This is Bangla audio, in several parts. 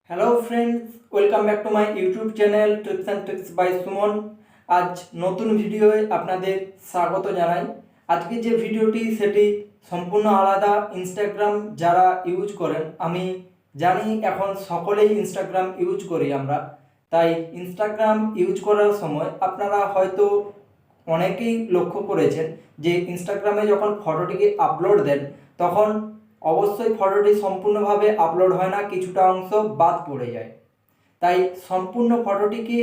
Hello friends, welcome back to my YouTube channel tips and tricks by Suman. আজ নতুন ভিডিওয়ে আপনাদের স্বাগত জানাই। আজকে যে ভিডিওটি সেটি সম্পূর্ণ আলাদা। ইনস্টাগ্রাম যারা ইউজ করেন, আমি জানি এখন সকলেই ইনস্টাগ্রাম ইউজ করি আমরা, তাই ইনস্টাগ্রাম ইউজ করার সময় আপনারা হয়তো অনেকেই লক্ষ্য করেছেন যে ইনস্টাগ্রামে যখন ফটোটিকে আপলোড দেন তখন অবশ্যই ফটোটি সম্পূর্ণভাবে আপলোড হয় না, কিছুটা অংশ বাদ পড়ে যায়। তাই সম্পূর্ণ ফটোটিকে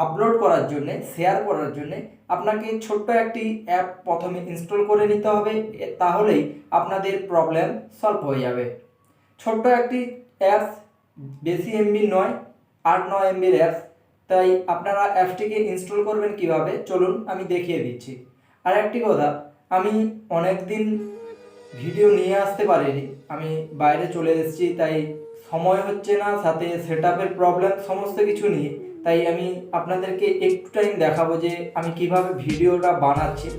আপলোড করার জন্যে, শেয়ার করার জন্যে আপনাকে ছোট্ট একটি অ্যাপ প্রথমে ইনস্টল করে নিতে হবে, তাহলেই আপনাদের প্রবলেম সলভ হয়ে যাবে। ছোট্ট একটি অ্যাপস, বেশি এমবি নয়, 8-9 এমবির অ্যাপস। তাই আপনারা অ্যাপসটিকে ইনস্টল করবেন কিভাবে চলুন আমি দেখিয়ে দিচ্ছি। আর একটি কথা, আমি অনেক দিন ভিডিও নিয়ে আসতে পারিনি, আমি বাইরে চলে এসেছি, তাই সময় হচ্ছে না, সাথে সেটআপের প্রবলেম, সমস্ত কিছু নিয়ে। তাই আমি আপনাদেরকে একটু টাইম দেখাবো যে আমি কিভাবে ভিডিওটা বানাচ্ছি।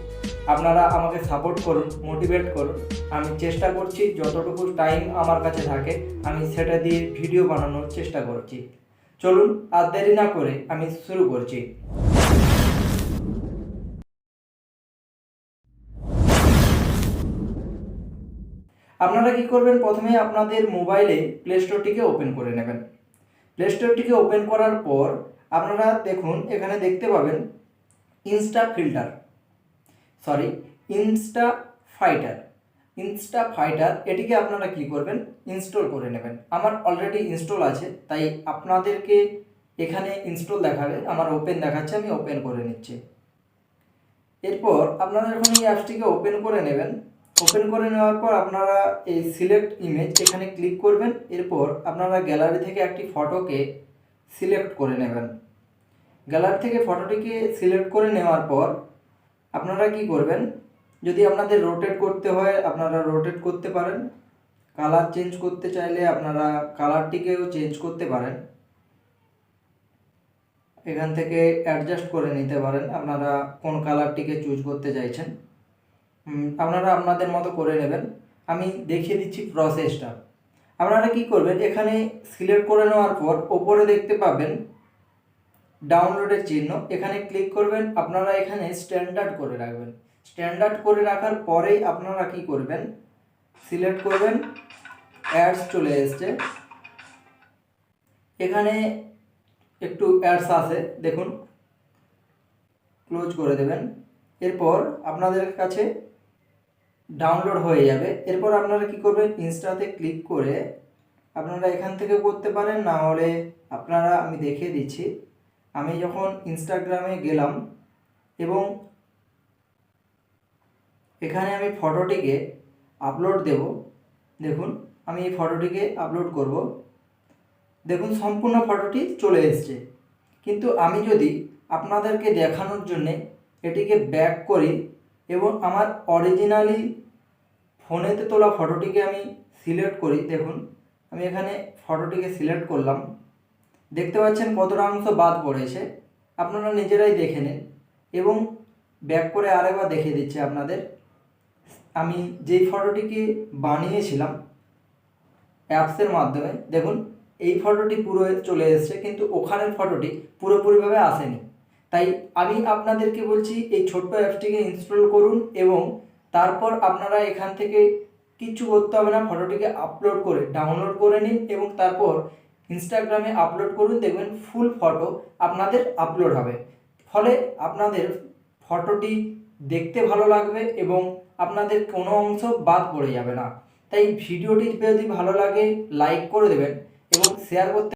আপনারা আমাকে সাপোর্ট করুন, মোটিভেট করুন। আমি চেষ্টা করছি যতটুকু টাইম আমার কাছে থাকে আমি সেটা দিয়ে ভিডিও বানানোর চেষ্টা করছি। চলুন আর দেরি না করে আমি শুরু করছি। আপনারা কি করবেন, প্রথমে আপনাদের মোবাইলে প্লে স্টোরটিকে ওপেন করে নেবেন। প্লে স্টোরটিকে ওপেন করার পর আপনারা দেখুন, এখানে দেখতে পাবেন ইনস্টা ফাইটার। এটিকে আপনারা কি করবেন, ইনস্টল করে নেবেন। আমার অলরেডি ইনস্টল আছে, তাই আপনাদেরকে এখানে ইনস্টল দেখাবে, আমার ওপেন দেখাচ্ছে, আমি ওপেন করে নিচ্ছি। এরপর আপনারা যখন এই অ্যাপসটিকে ওপেন করে নেবেন, ওপেন করে নেওয়ার পর আপনারা এই সিলেক্ট ইমেজ এখানে ক্লিক করবেন। এরপর আপনারা গ্যালারি থেকে একটি ফটোকে সিলেক্ট করে নেবেন। গ্যালারি থেকে ফটোটিকে সিলেক্ট করে নেওয়ার পর আপনারা কি করবেন, যদি আপনাদের রোটেট করতে হয় আপনারা রোটেট করতে পারেন, কালার চেঞ্জ করতে চাইলে আপনারা কালারটিকেও চেঞ্জ করতে পারেন, এখান থেকে অ্যাডজাস্ট করে নিতে পারেন আপনারা কোন কালারটিকে চুজ করতে চাইছেন। আপনারা আপনাদের মতো করে নেবেন। আমি দেখিয়ে দিচ্ছি প্রসেসটা। আপনারা কি করবেন, এখানে সিলেক্ট করে নেওয়ার পর ওপরে দেখতে পাবেন ডাউনলোডের চিহ্ন, এখানে ক্লিক করবেন। আপনারা এখানে স্ট্যান্ডার্ড করে রাখবেন। স্ট্যান্ডার্ড করে রাখার পরেই আপনারা কি করবেন, সিলেক্ট করবেন, অ্যাডস চলে এসছে, এখানে একটু অ্যাডস আছে দেখুন, ক্লোজ করে দেবেন। এরপর আপনাদের কাছে ডাউনলোড হয়ে যাবে। এরপর আপনারা কি করবেন, ইনস্টাতে ক্লিক করে আপনারা এখান থেকে করতে পারেন, না হলে আপনারা, আমি দেখিয়ে দিচ্ছি। আমি যখন ইনস্টাগ্রামে গেলাম এবং এখানে আমি ফটোটিকে আপলোড দেব, দেখুন আমি এই ফটোটিকে আপলোড করব। দেখুন সম্পূর্ণ ফটোটি চলে এসছে। কিন্তু আমি যদি আপনাদেরকে দেখানোর জন্যে এটিকে ব্যাক করি এবং আমার অরিজিনালি ফোনেতে তোলা ফটোটিকে আমি সিলেক্ট করি, দেখুন আমি এখানে ফটোটিকে সিলেক্ট করলাম, দেখতে পাচ্ছেন কতটা অংশ বাদ পড়েছে, আপনারা নিজেরাই দেখে নিন। এবং ব্যাক করে আরেকবার দেখিয়ে দিচ্ছি আপনাদের, আমি যেই ফটোটিকে বানিয়েছিলাম অ্যাপসের মাধ্যমে, দেখুন এই ফটোটি পুরো চলে এসেছে, কিন্তু ওখানের ফটোটি পুরোপুরিভাবে আসেনি। তাই আমি আপনাদেরকে বলছি এই ছোট্ট অ্যাপসটিকে ইনস্টল করুন এবং তারপর আপনারা এখান থেকে কিচ্ছু করতে হবে না, ফটোটিকে আপলোড করে ডাউনলোড করে নিন এবং তারপর ইনস্টাগ্রামে আপলোড করুন। দেখবেন ফুল ফটো আপনাদের আপলোড হবে, ফলে আপনাদের ফটোটি দেখতে ভালো লাগবে এবং আপনাদের কোনো অংশ বাদ পড়ে যাবে না। তাই ভিডিওটি যদি ভালো লাগে লাইক করে দেবেন এবং শেয়ার করতে